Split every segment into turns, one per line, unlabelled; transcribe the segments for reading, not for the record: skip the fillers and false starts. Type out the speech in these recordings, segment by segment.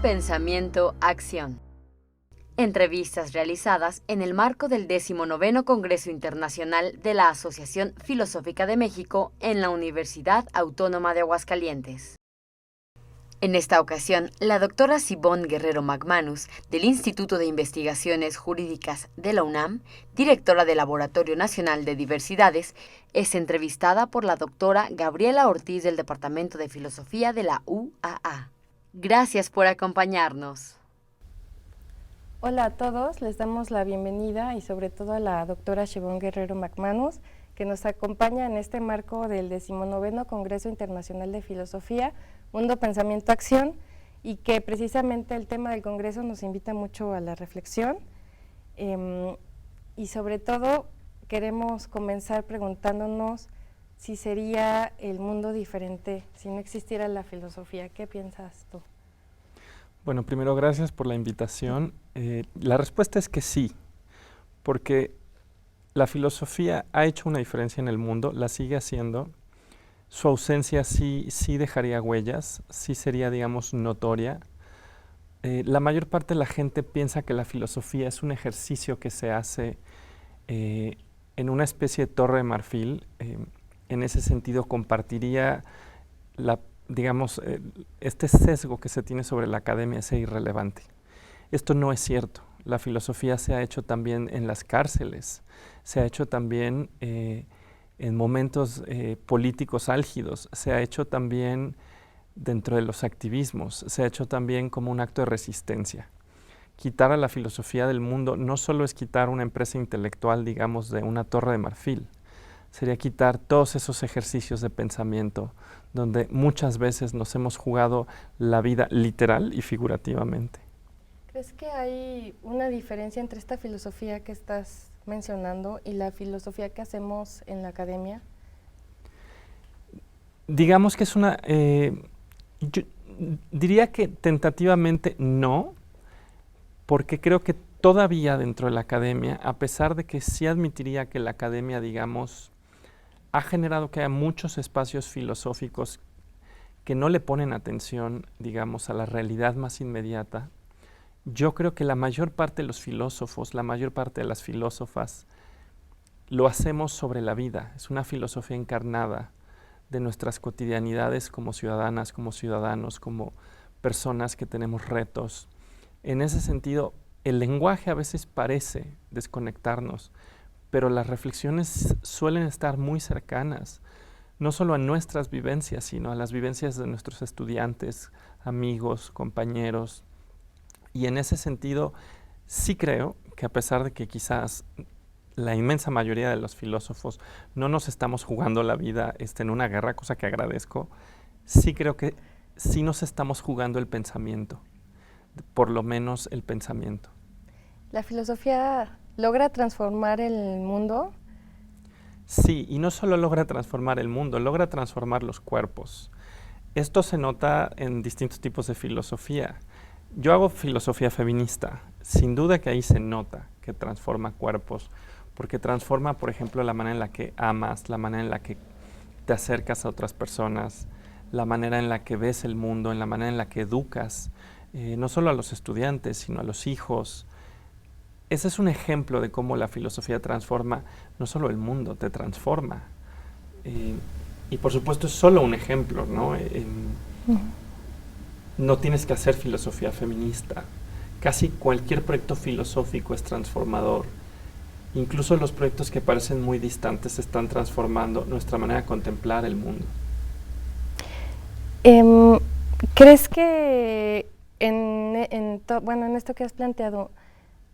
Pensamiento Acción. Entrevistas realizadas en el marco del 19º Congreso Internacional de la Asociación Filosófica de México en la Universidad Autónoma de Aguascalientes. En esta ocasión, la doctora Sibón Guerrero McManus, del Instituto de Investigaciones Jurídicas de la UNAM, directora del Laboratorio Nacional de Diversidades, es entrevistada por la doctora Gabriela Ortiz del Departamento de Filosofía de la UAA. Gracias por acompañarnos.
Hola a todos, les damos la bienvenida y sobre todo a la doctora Sibón Guerrero McManus, que nos acompaña en este marco del 19º Congreso Internacional de Filosofía, Mundo, Pensamiento, Acción, y que precisamente el tema del Congreso nos invita mucho a la reflexión. Y sobre todo queremos comenzar preguntándonos si sería el mundo diferente si no existiera la filosofía. ¿Qué piensas tú?
Bueno, primero gracias por la invitación. La respuesta es que sí, porque la filosofía ha hecho una diferencia en el mundo, la sigue haciendo. Su ausencia sí dejaría huellas, sí sería, digamos, notoria. La mayor parte de la gente piensa que la filosofía es un ejercicio que se hace en una especie de torre de marfil. En ese sentido, compartiría este sesgo que se tiene sobre la academia es irrelevante. Esto no es cierto. La filosofía se ha hecho también en las cárceles, se ha hecho también en momentos políticos álgidos, se ha hecho también dentro de los activismos, se ha hecho también como un acto de resistencia. Quitar a la filosofía del mundo no solo es quitar una empresa intelectual, digamos, de una torre de marfil, sería quitar todos esos ejercicios de pensamiento donde muchas veces nos hemos jugado la vida literal y figurativamente.
¿Crees que hay una diferencia entre esta filosofía que estás mencionando y la filosofía que hacemos en la academia?
Digamos que es yo diría que tentativamente no, porque creo que todavía dentro de la academia, a pesar de que sí admitiría que la academia, digamos, ha generado que haya muchos espacios filosóficos que no le ponen atención, digamos, a la realidad más inmediata, yo creo que la mayor parte de los filósofos, la mayor parte de las filósofas, lo hacemos sobre la vida. Es una filosofía encarnada de nuestras cotidianidades como ciudadanas, como ciudadanos, como personas que tenemos retos. En ese sentido, el lenguaje a veces parece desconectarnos, pero las reflexiones suelen estar muy cercanas, no solo a nuestras vivencias, sino a las vivencias de nuestros estudiantes, amigos, compañeros. Y en ese sentido, sí creo que a pesar de que quizás la inmensa mayoría de los filósofos no nos estamos jugando la vida en una guerra, cosa que agradezco, sí creo que sí nos estamos jugando el pensamiento, por lo menos el pensamiento.
¿La filosofía logra transformar el mundo?
Sí, y no solo logra transformar el mundo, logra transformar los cuerpos. Esto se nota en distintos tipos de filosofía. Yo hago filosofía feminista. Sin duda que ahí se nota que transforma cuerpos, porque transforma, por ejemplo, la manera en la que amas, la manera en la que te acercas a otras personas, la manera en la que ves el mundo, en la manera en la que educas, no solo a los estudiantes, sino a los hijos. Ese es un ejemplo de cómo la filosofía transforma no solo el mundo, te transforma. Y por supuesto es solo un ejemplo, ¿no? No tienes que hacer filosofía feminista. Casi cualquier proyecto filosófico es transformador. Incluso los proyectos que parecen muy distantes están transformando nuestra manera de contemplar el mundo.
¿Crees que en esto que has planteado,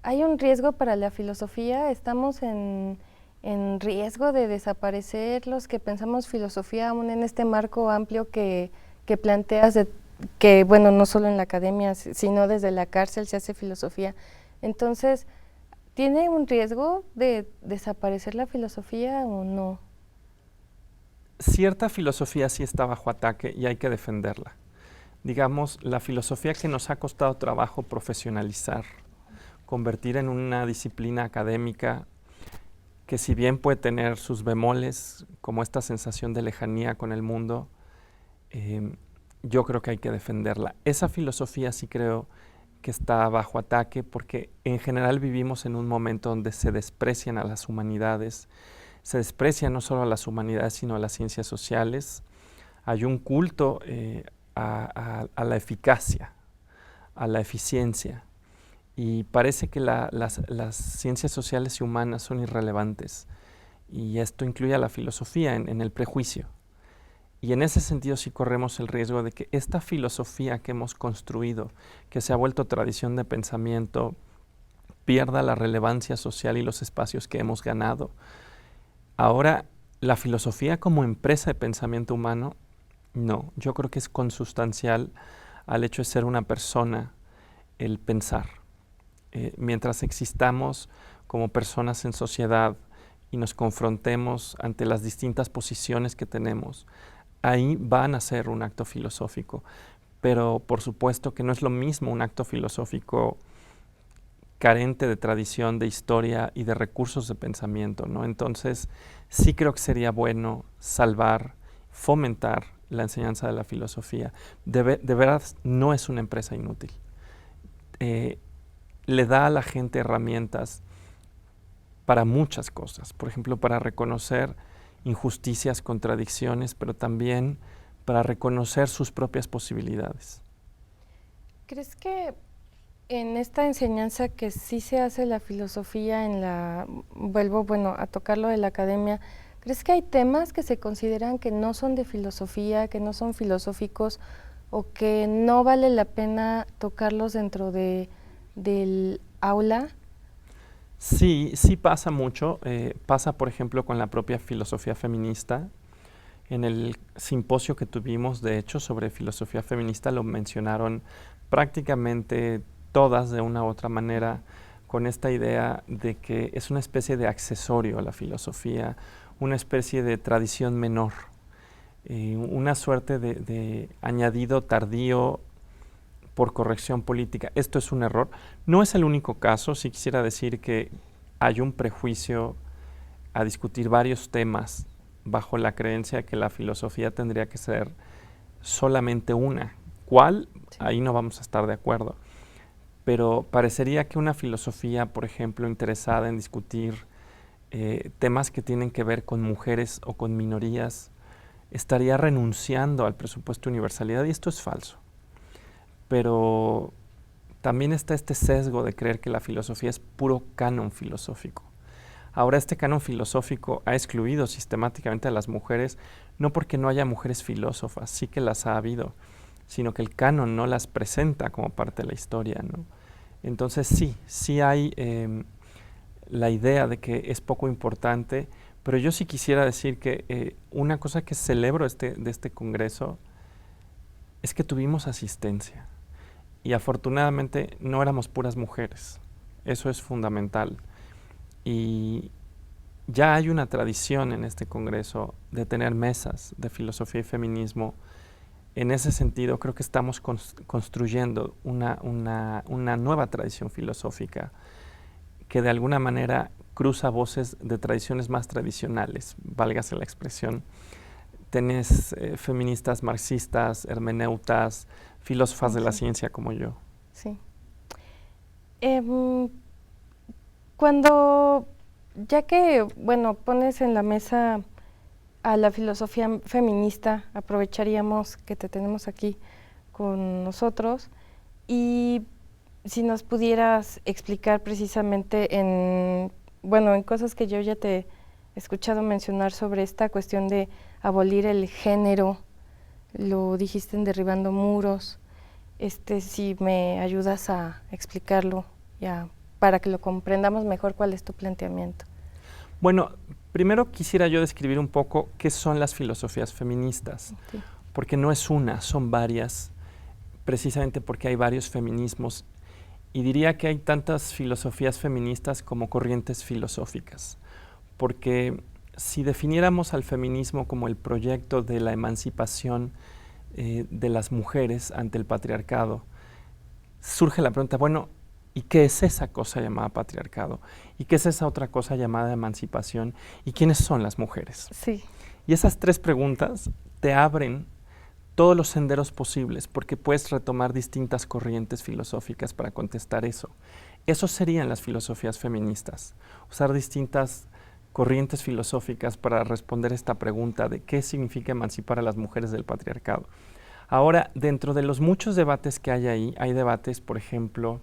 hay un riesgo para la filosofía? ¿Estamos en riesgo de desaparecer los que pensamos filosofía aún en este marco amplio que planteas que, bueno, no solo en la academia, sino desde la cárcel se hace filosofía? Entonces, ¿tiene un riesgo de desaparecer la filosofía o no?
Cierta filosofía sí está bajo ataque y hay que defenderla. Digamos, la filosofía que nos ha costado trabajo profesionalizar, convertir en una disciplina académica que, si bien puede tener sus bemoles, como esta sensación de lejanía con el mundo, yo creo que hay que defenderla. Esa filosofía sí creo que está bajo ataque porque en general vivimos en un momento donde se desprecian a las humanidades, se desprecia no solo a las humanidades sino a las ciencias sociales. Hay un culto a la eficacia, a la eficiencia, y parece que las ciencias sociales y humanas son irrelevantes, y esto incluye a la filosofía en el prejuicio. Y en ese sentido sí corremos el riesgo de que esta filosofía que hemos construido, que se ha vuelto tradición de pensamiento, pierda la relevancia social y los espacios que hemos ganado. Ahora, la filosofía como empresa de pensamiento humano, no, yo creo que es consustancial al hecho de ser una persona el pensar. Mientras existamos como personas en sociedad y nos confrontemos ante las distintas posiciones que tenemos, ahí van a ser un acto filosófico, pero por supuesto que no es lo mismo un acto filosófico carente de tradición, de historia y de recursos de pensamiento, ¿no? Entonces, sí creo que sería bueno salvar, fomentar la enseñanza de la filosofía. De verdad, no es una empresa inútil. Le da a la gente herramientas para muchas cosas, por ejemplo, para reconocer injusticias, contradicciones, pero también para reconocer sus propias posibilidades.
¿Crees que en esta enseñanza que sí se hace la filosofía vuelvo a tocar lo de la academia, ¿crees que hay temas que se consideran que no son de filosofía, que no son filosóficos o que no vale la pena tocarlos dentro del aula?
Sí, sí pasa mucho. Pasa, por ejemplo, con la propia filosofía feminista. En el simposio que tuvimos, de hecho, sobre filosofía feminista, lo mencionaron prácticamente todas de una u otra manera, con esta idea de que es una especie de accesorio a la filosofía, una especie de tradición menor, una suerte de añadido tardío por corrección política. Esto es un error. No es el único caso. Sí quisiera decir que hay un prejuicio a discutir varios temas bajo la creencia de que la filosofía tendría que ser solamente una. ¿Cuál? Sí. Ahí no vamos a estar de acuerdo. Pero parecería que una filosofía, por ejemplo, interesada en discutir temas que tienen que ver con mujeres o con minorías, estaría renunciando al presupuesto de universalidad, y esto es falso. Pero también está este sesgo de creer que la filosofía es puro canon filosófico. Ahora, este canon filosófico ha excluido sistemáticamente a las mujeres, no porque no haya mujeres filósofas, sí que las ha habido, sino que el canon no las presenta como parte de la historia, ¿no? Entonces sí hay la idea de que es poco importante, pero yo sí quisiera decir que una cosa que celebro de este congreso es que tuvimos asistencia. Y afortunadamente no éramos puras mujeres. Eso es fundamental. Y ya hay una tradición en este congreso de tener mesas de filosofía y feminismo. En ese sentido, creo que estamos construyendo una nueva tradición filosófica que de alguna manera cruza voces de tradiciones más tradicionales, válgase la expresión. Tenés feministas marxistas, hermeneutas, filósofas de la ciencia como yo.
Sí. Cuando, ya que, pones en la mesa a la filosofía feminista, aprovecharíamos que te tenemos aquí con nosotros y si nos pudieras explicar precisamente en cosas que yo ya te he escuchado mencionar sobre esta cuestión de abolir el género, lo dijiste en Derribando Muros, si me ayudas a explicarlo ya para que lo comprendamos mejor, ¿cuál es tu planteamiento?
Bueno, primero quisiera yo describir un poco qué son las filosofías feministas, okay, porque no es una, son varias, precisamente porque hay varios feminismos, y diría que hay tantas filosofías feministas como corrientes filosóficas, porque si definiéramos al feminismo como el proyecto de la emancipación de las mujeres ante el patriarcado, surge la pregunta, bueno, ¿y qué es esa cosa llamada patriarcado? ¿Y qué es esa otra cosa llamada emancipación? ¿Y quiénes son las mujeres?
Sí.
Y esas tres preguntas te abren todos los senderos posibles, porque puedes retomar distintas corrientes filosóficas para contestar eso. Eso serían las filosofías feministas, usar distintas corrientes filosóficas para responder esta pregunta de qué significa emancipar a las mujeres del patriarcado. Ahora, dentro de los muchos debates que hay ahí, hay debates, por ejemplo,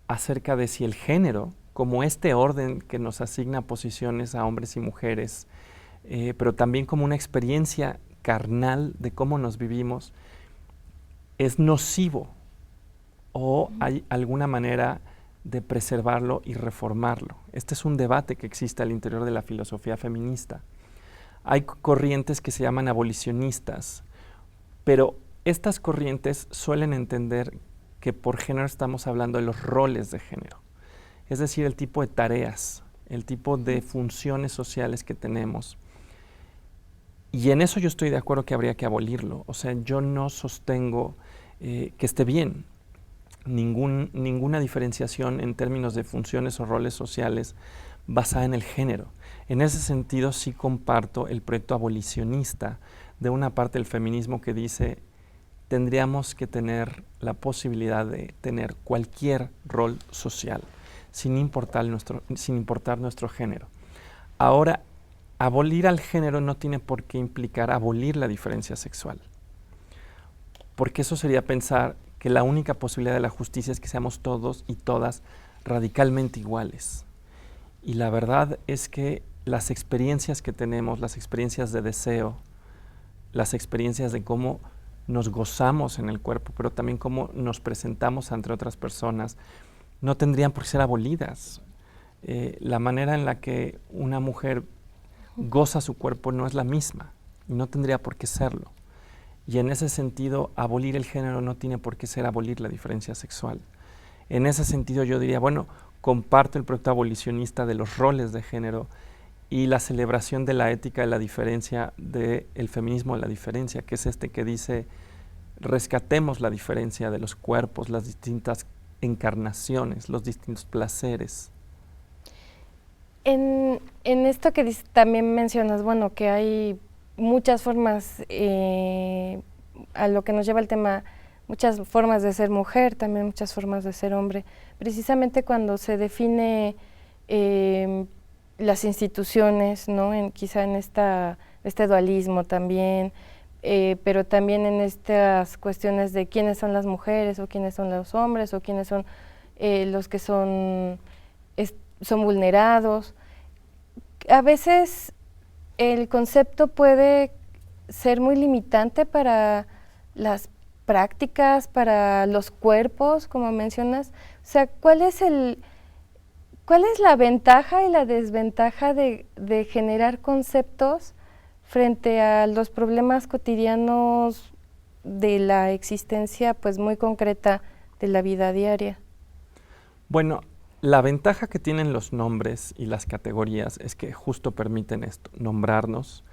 acerca de si el género, como este orden que nos asigna posiciones a hombres y mujeres, pero también como una experiencia carnal de cómo nos vivimos, es nocivo o hay alguna manera de preservarlo y reformarlo. Este es un debate que existe al interior de la filosofía feminista. Hay corrientes que se llaman abolicionistas, pero estas corrientes suelen entender que por género estamos hablando de los roles de género, es decir, el tipo de tareas, el tipo de funciones sociales que tenemos. Y en eso yo estoy de acuerdo que habría que abolirlo. O sea, yo no sostengo que esté bien ninguna diferenciación en términos de funciones o roles sociales basada en el género. En ese sentido sí comparto el proyecto abolicionista de una parte del feminismo que dice tendríamos que tener la posibilidad de tener cualquier rol social sin importar nuestro género. Ahora, abolir al género no tiene por qué implicar abolir la diferencia sexual, porque eso sería pensar que la única posibilidad de la justicia es que seamos todos y todas radicalmente iguales. Y la verdad es que las experiencias que tenemos, las experiencias de deseo, las experiencias de cómo nos gozamos en el cuerpo, pero también cómo nos presentamos ante otras personas, no tendrían por qué ser abolidas. La manera en la que una mujer goza su cuerpo no es la misma y no tendría por qué serlo. Y en ese sentido, abolir el género no tiene por qué ser abolir la diferencia sexual. En ese sentido yo diría, bueno, comparto el proyecto abolicionista de los roles de género y la celebración de la ética de la diferencia, del feminismo de la diferencia, que es este que dice, rescatemos la diferencia de los cuerpos, las distintas encarnaciones, los distintos placeres.
En esto que también mencionas, bueno, que hay muchas formas, a lo que nos lleva el tema, muchas formas de ser mujer, también muchas formas de ser hombre. Precisamente cuando se define las instituciones, ¿no? Quizá en este dualismo también, pero también en estas cuestiones de quiénes son las mujeres o quiénes son los hombres o quiénes son los que son vulnerados. A veces el concepto puede ser muy limitante para las prácticas, para los cuerpos, como mencionas. O sea, ¿cuál es la ventaja y la desventaja de generar conceptos frente a los problemas cotidianos de la existencia, pues muy concreta de la vida diaria?
Bueno, la ventaja que tienen los nombres y las categorías es que justo permiten esto, nombrarnos,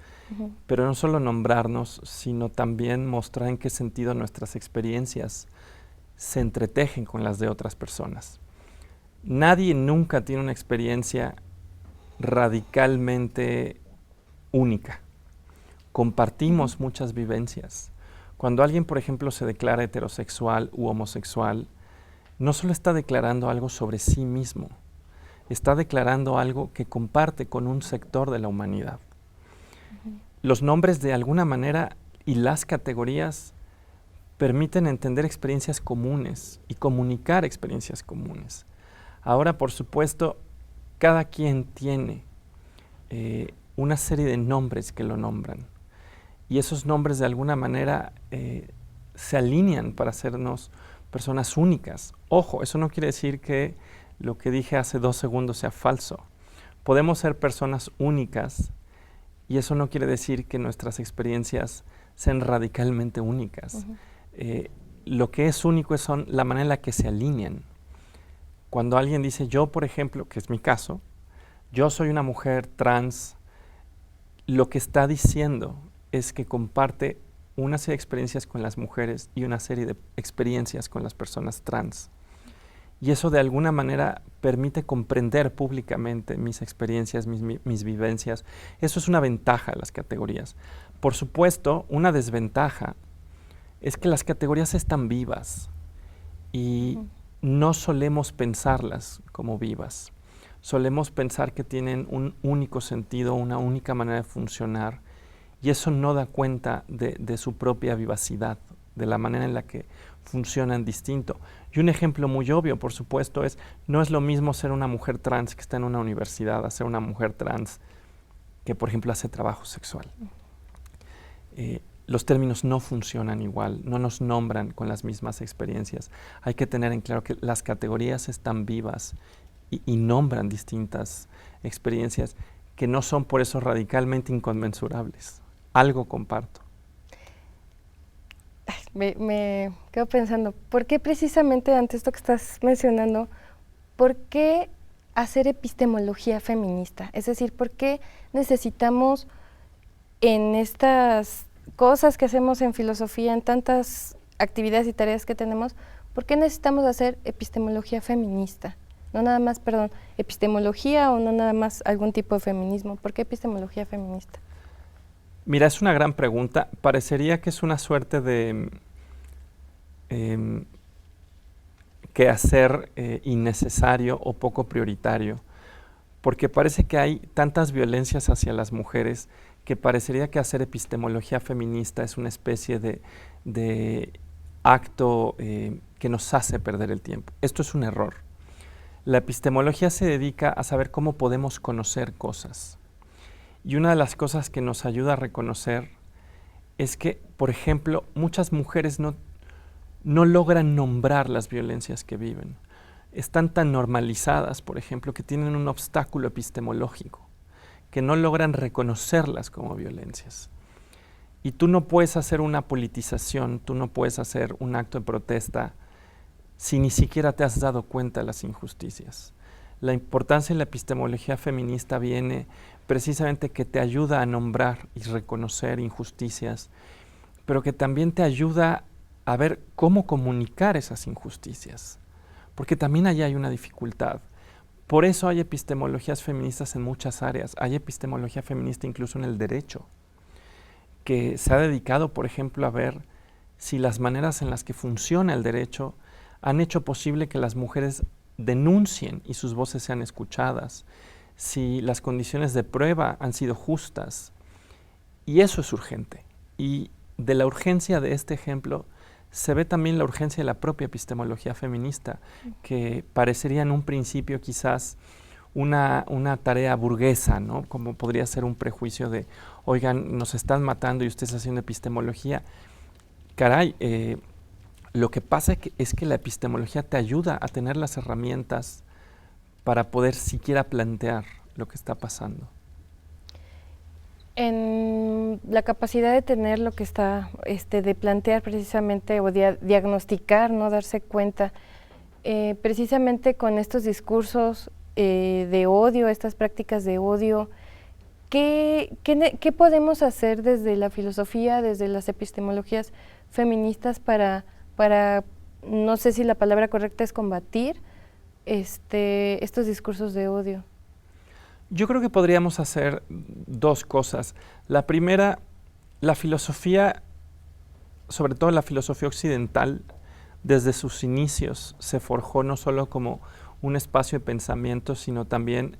pero no solo nombrarnos, sino también mostrar en qué sentido nuestras experiencias se entretejen con las de otras personas. Nadie nunca tiene una experiencia radicalmente única. Compartimos muchas vivencias. Cuando alguien, por ejemplo, se declara heterosexual u homosexual, no solo está declarando algo sobre sí mismo, está declarando algo que comparte con un sector de la humanidad. Los nombres de alguna manera y las categorías permiten entender experiencias comunes y comunicar experiencias comunes. Ahora, por supuesto, cada quien tiene una serie de nombres que lo nombran y esos nombres de alguna manera se alinean para hacernos personas únicas. Ojo, eso no quiere decir que lo que dije hace 2 segundos sea falso. Podemos ser personas únicas y eso no quiere decir que nuestras experiencias sean radicalmente únicas. Lo que es único es la manera en la que se alinean. Cuando alguien dice yo, por ejemplo, que es mi caso, yo soy una mujer trans, lo que está diciendo es que comparte una serie de experiencias con las mujeres y una serie de experiencias con las personas trans. Y eso de alguna manera permite comprender públicamente mis experiencias, mis vivencias. Eso es una ventaja de las categorías. Por supuesto, una desventaja es que las categorías están vivas y no solemos pensarlas como vivas. Solemos pensar que tienen un único sentido, una única manera de funcionar, y eso no da cuenta de su propia vivacidad, de la manera en la que funcionan distinto. Y un ejemplo muy obvio, por supuesto, no es lo mismo ser una mujer trans que está en una universidad a ser una mujer trans que, por ejemplo, hace trabajo sexual. Los términos no funcionan igual, no nos nombran con las mismas experiencias. Hay que tener en claro que las categorías están vivas y nombran distintas experiencias que no son por eso radicalmente inconmensurables. Algo comparto.
Me quedo pensando, ¿por qué precisamente ante esto que estás mencionando, por qué hacer epistemología feminista? Es decir, ¿por qué necesitamos en estas cosas que hacemos en filosofía, en tantas actividades y tareas que tenemos, por qué necesitamos hacer epistemología feminista? No nada más, epistemología o no nada más algún tipo de feminismo. ¿Por qué epistemología feminista?
Mira, es una gran pregunta. Parecería que es una suerte de quehacer innecesario o poco prioritario, porque parece que hay tantas violencias hacia las mujeres que parecería que hacer epistemología feminista es una especie de acto que nos hace perder el tiempo. Esto es un error. La epistemología se dedica a saber cómo podemos conocer cosas. Y una de las cosas que nos ayuda a reconocer es que, por ejemplo, muchas mujeres no logran nombrar las violencias que viven. Están tan normalizadas, por ejemplo, que tienen un obstáculo epistemológico, que no logran reconocerlas como violencias. Y tú no puedes hacer una politización, tú no puedes hacer un acto de protesta si ni siquiera te has dado cuenta de las injusticias. La importancia de la epistemología feminista viene precisamente que te ayuda a nombrar y reconocer injusticias, pero que también te ayuda a ver cómo comunicar esas injusticias, porque también allí hay una dificultad. Por eso hay epistemologías feministas en muchas áreas. Hay epistemología feminista incluso en el derecho, que se ha dedicado, por ejemplo, a ver si las maneras en las que funciona el derecho han hecho posible que las mujeres denuncien y sus voces sean escuchadas, si las condiciones de prueba han sido justas. Y eso es urgente. Y de la urgencia de este ejemplo se ve también la urgencia de la propia epistemología feminista, que parecería en un principio quizás una tarea burguesa, ¿no? Como podría ser un prejuicio de, oigan, nos están matando y ustedes haciendo epistemología. Caray, lo que pasa es que la epistemología te ayuda a tener las herramientas para poder siquiera plantear lo que está pasando.
En la capacidad de tener lo que está, de plantear precisamente o diagnosticar, no darse cuenta, precisamente con estos discursos de odio, estas prácticas de odio, ¿qué podemos hacer desde la filosofía, desde las epistemologías feministas para, no sé si la palabra correcta es combatir estos discursos de odio?
Yo creo que podríamos hacer dos cosas. La primera, la filosofía, sobre todo la filosofía occidental, desde sus inicios se forjó no solo como un espacio de pensamiento, sino también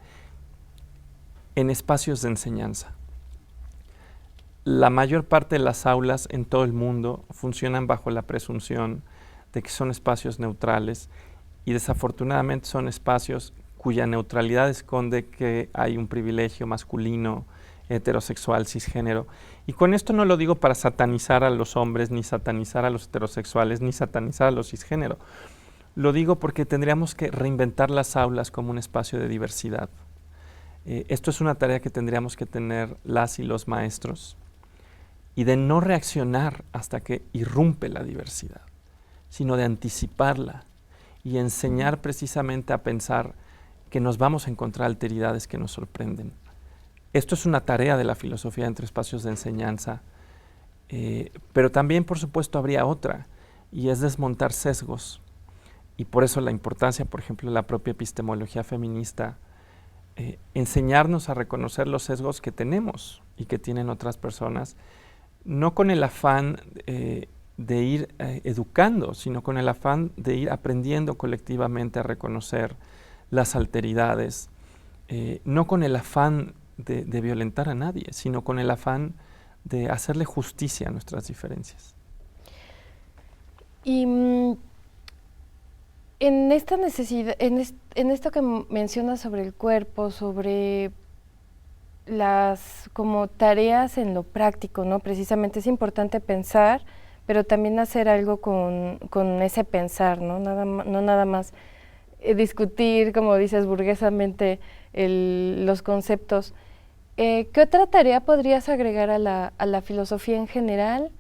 en espacios de enseñanza. La mayor parte de las aulas en todo el mundo funcionan bajo la presunción de que son espacios neutrales y desafortunadamente son espacios cuya neutralidad esconde que hay un privilegio masculino, heterosexual, cisgénero. Y con esto no lo digo para satanizar a los hombres, ni satanizar a los heterosexuales, ni satanizar a los cisgénero. Lo digo porque tendríamos que reinventar las aulas como un espacio de diversidad. Esto es una tarea que tendríamos que tener las y los maestros, y de no reaccionar hasta que irrumpe la diversidad, sino de anticiparla y enseñar precisamente a pensar que nos vamos a encontrar alteridades que nos sorprenden. Esto es una tarea de la filosofía entre espacios de enseñanza, pero también, por supuesto, habría otra, y es desmontar sesgos. Y por eso la importancia, por ejemplo, de la propia epistemología feminista, enseñarnos a reconocer los sesgos que tenemos y que tienen otras personas, no con el afán de ir educando, sino con el afán de ir aprendiendo colectivamente a reconocer las alteridades, no con el afán de violentar a nadie, sino con el afán de hacerle justicia a nuestras diferencias.
Y en esta necesidad, en esto que mencionas sobre el cuerpo, sobre las como tareas en lo práctico, ¿no? Precisamente es importante pensar, pero también hacer algo con ese pensar, ¿no? No nada más discutir, como dices, burguesamente los conceptos. ¿Qué otra tarea podrías agregar a la filosofía en general?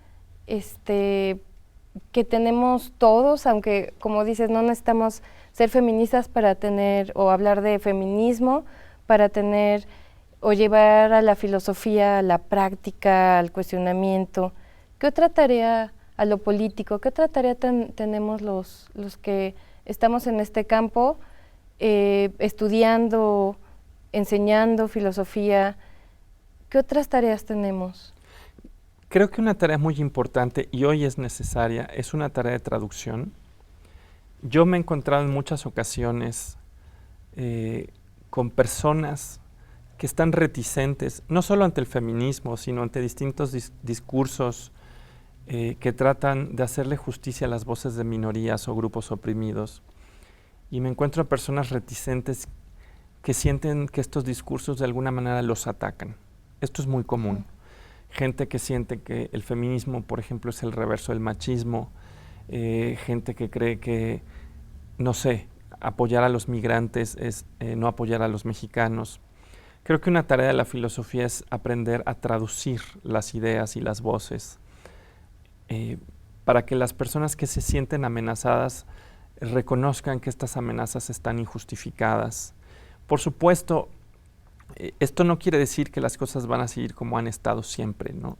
Que tenemos todos, aunque como dices, no necesitamos ser feministas para tener o hablar de feminismo, para tener o llevar a la filosofía a la práctica, al cuestionamiento. ¿Qué otra tarea a lo político? ¿Qué otra tarea tenemos los que estamos en este campo estudiando, enseñando filosofía? ¿Qué otras tareas tenemos?
Creo que una tarea muy importante y hoy es necesaria es una tarea de traducción. Yo me he encontrado en muchas ocasiones con personas que están reticentes, no solo ante el feminismo, sino ante distintos discursos que tratan de hacerle justicia a las voces de minorías o grupos oprimidos. Y me encuentro a personas reticentes que sienten que estos discursos de alguna manera los atacan. Esto es muy común. Gente que siente que el feminismo, por ejemplo, es el reverso del machismo, gente que cree que, no sé, apoyar a los migrantes es no apoyar a los mexicanos. Creo que una tarea de la filosofía es aprender a traducir las ideas y las voces para que las personas que se sienten amenazadas reconozcan que estas amenazas están injustificadas. Por supuesto, esto no quiere decir que las cosas van a seguir como han estado siempre, ¿no?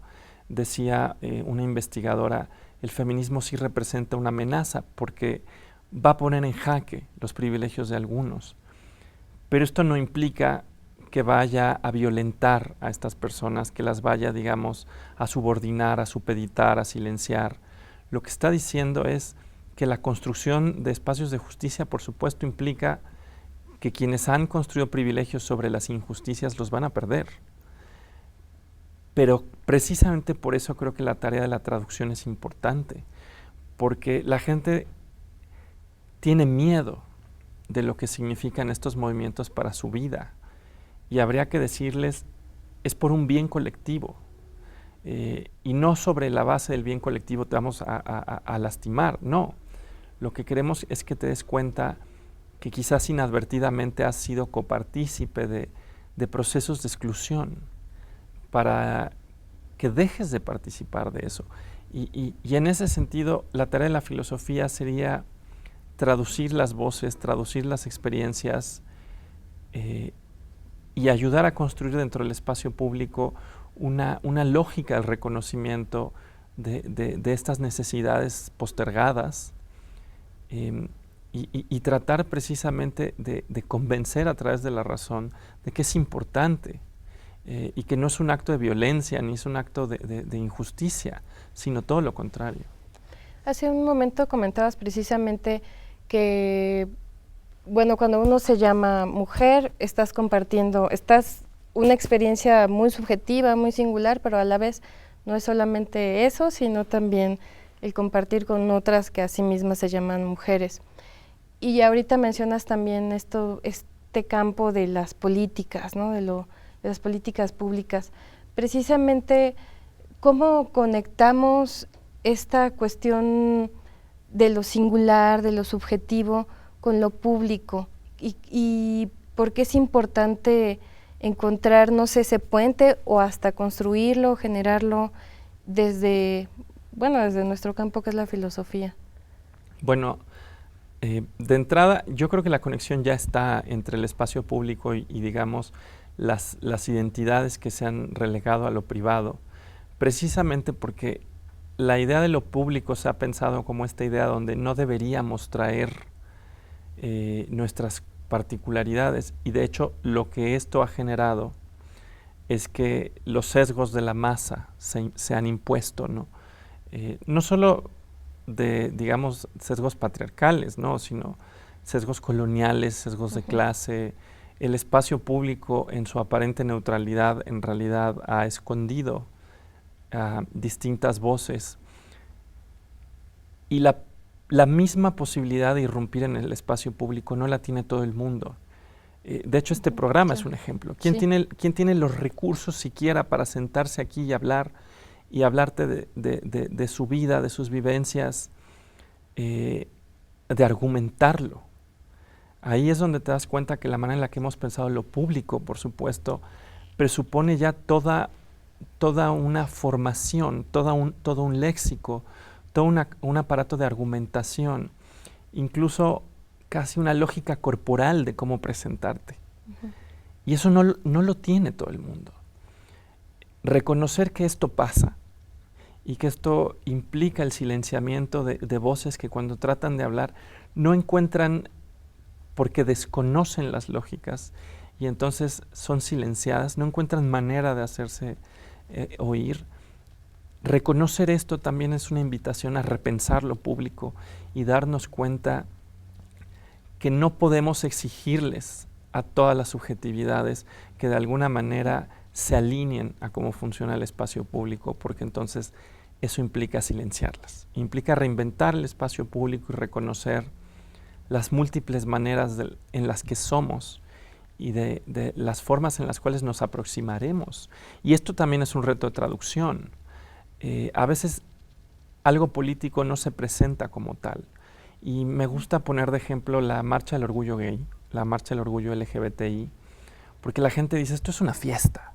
Decía una investigadora, el feminismo sí representa una amenaza porque va a poner en jaque los privilegios de algunos. Pero esto no implica que vaya a violentar a estas personas, que las vaya, digamos, a subordinar, a supeditar, a silenciar. Lo que está diciendo es que la construcción de espacios de justicia, por supuesto, implica que quienes han construido privilegios sobre las injusticias los van a perder. Pero precisamente por eso creo que la tarea de la traducción es importante, porque la gente tiene miedo de lo que significan estos movimientos para su vida, y habría que decirles, es por un bien colectivo, y no sobre la base del bien colectivo te vamos a lastimar, no. Lo que queremos es que te des cuenta que quizás inadvertidamente has sido copartícipe de procesos de exclusión, para que dejes de participar de eso. Y en ese sentido, la tarea de la filosofía sería traducir las voces, traducir las experiencias y ayudar a construir dentro del espacio público una lógica del reconocimiento de estas necesidades postergadas, y tratar precisamente de convencer a través de la razón de que es importante y que no es un acto de violencia ni es un acto de injusticia, sino todo lo contrario.
Hace un momento comentabas precisamente que, bueno, cuando uno se llama mujer, estás compartiendo, una experiencia muy subjetiva, muy singular, pero a la vez no es solamente eso, sino también el compartir con otras que a sí mismas se llaman mujeres. Y ahorita mencionas también este campo de las políticas, ¿no? de las políticas públicas. Precisamente, ¿cómo conectamos esta cuestión de lo singular, de lo subjetivo, con lo público? Y por qué es importante encontrar, no sé, ese puente o hasta construirlo, generarlo desde nuestro campo, que es la filosofía.
Bueno, de entrada, yo creo que la conexión ya está entre el espacio público y digamos, las identidades que se han relegado a lo privado, precisamente porque la idea de lo público se ha pensado como esta idea donde no deberíamos traer nuestras particularidades, y de hecho lo que esto ha generado es que los sesgos de la masa se han impuesto, ¿no? no solo de, digamos, sesgos patriarcales, ¿no? Sino sesgos coloniales, sesgos de clase. El espacio público, en su aparente neutralidad, en realidad ha escondido distintas voces. Y la misma posibilidad de irrumpir en el espacio público no la tiene todo el mundo. De hecho, este programa es un ejemplo. ¿Quién tiene los recursos siquiera para sentarse aquí y hablarte de su vida, de sus vivencias, de argumentarlo? Ahí es donde te das cuenta que la manera en la que hemos pensado lo público, por supuesto, presupone ya toda una formación, todo un léxico, todo un aparato de argumentación, incluso casi una lógica corporal de cómo presentarte. Y eso no lo tiene todo el mundo. Reconocer que esto pasa y que esto implica el silenciamiento de voces que cuando tratan de hablar no encuentran, porque desconocen las lógicas y entonces son silenciadas, no encuentran manera de hacerse oír. Reconocer esto también es una invitación a repensar lo público y darnos cuenta que no podemos exigirles a todas las subjetividades que de alguna manera se alineen a cómo funciona el espacio público, porque entonces eso implica silenciarlas, implica reinventar el espacio público y reconocer las múltiples maneras en las que somos y de las formas en las cuales nos aproximaremos. Y esto también es un reto de traducción. A veces algo político no se presenta como tal. Y me gusta poner de ejemplo la Marcha del Orgullo Gay, la Marcha del Orgullo LGBTI, porque la gente dice, esto es una fiesta.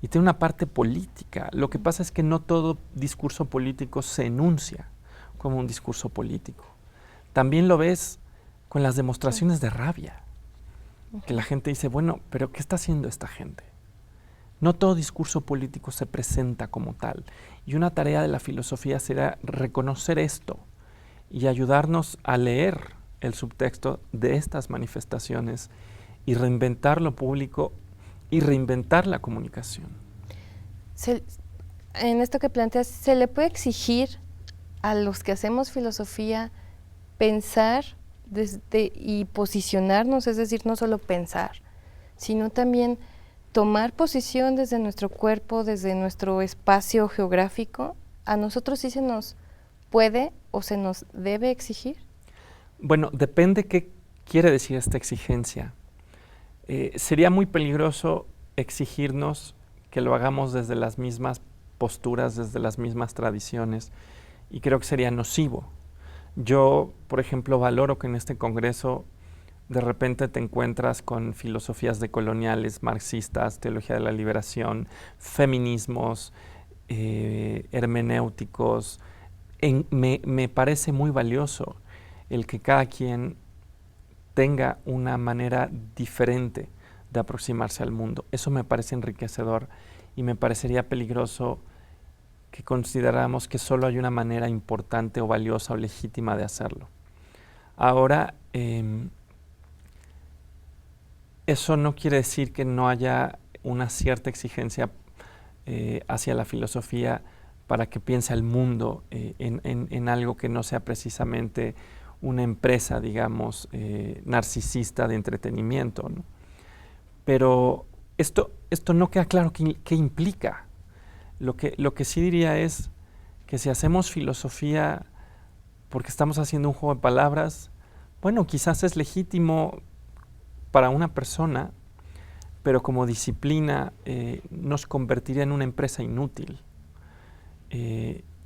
Y tiene una parte política. Lo que pasa es que no todo discurso político se enuncia como un discurso político. También lo ves con las demostraciones de rabia, que la gente dice, bueno, pero ¿qué está haciendo esta gente? No todo discurso político se presenta como tal. Y una tarea de la filosofía será reconocer esto y ayudarnos a leer el subtexto de estas manifestaciones y reinventar lo público y reinventar la comunicación.
En esto que planteas, ¿se le puede exigir a los que hacemos filosofía pensar y posicionarnos, es decir, no solo pensar, sino también tomar posición desde nuestro cuerpo, desde nuestro espacio geográfico? ¿A nosotros sí se nos puede o se nos debe exigir?
Bueno, depende qué quiere decir esta exigencia. Sería muy peligroso exigirnos que lo hagamos desde las mismas posturas, desde las mismas tradiciones, y creo que sería nocivo. Yo, por ejemplo, valoro que en este congreso de repente te encuentras con filosofías decoloniales, marxistas, teología de la liberación, feminismos, hermenéuticos. Me parece muy valioso el que cada quien tenga una manera diferente de aproximarse al mundo. Eso me parece enriquecedor y me parecería peligroso que consideramos que solo hay una manera importante o valiosa o legítima de hacerlo. Ahora, eso no quiere decir que no haya una cierta exigencia hacia la filosofía para que piense el mundo en algo que no sea precisamente una empresa, digamos, narcisista de entretenimiento, ¿no? Pero esto no queda claro qué implica. Lo que sí diría es que si hacemos filosofía porque estamos haciendo un juego de palabras, bueno, quizás es legítimo para una persona, pero como disciplina nos convertiría en una empresa inútil.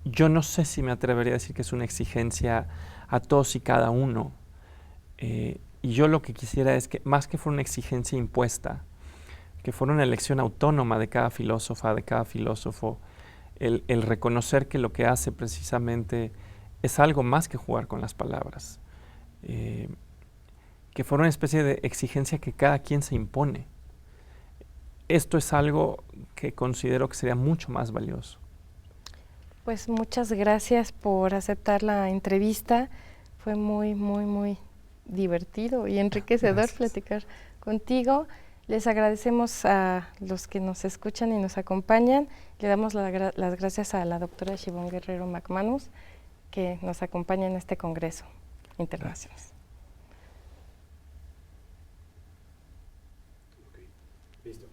Yo no sé si me atrevería a decir que es una exigencia a todos y cada uno. Y yo lo que quisiera es que, más que fuera una exigencia impuesta, que fuera una elección autónoma de cada filósofa, de cada filósofo, el reconocer que lo que hace precisamente es algo más que jugar con las palabras. Que fuera una especie de exigencia que cada quien se impone. Esto es algo que considero que sería mucho más valioso.
Pues muchas gracias por aceptar la entrevista. Fue muy, muy, muy divertido y enriquecedor platicar contigo. Les agradecemos a los que nos escuchan y nos acompañan. Le damos las gracias a la doctora Shibón Guerrero McManus, que nos acompaña en este Congreso Internacional.
Okay. Listo.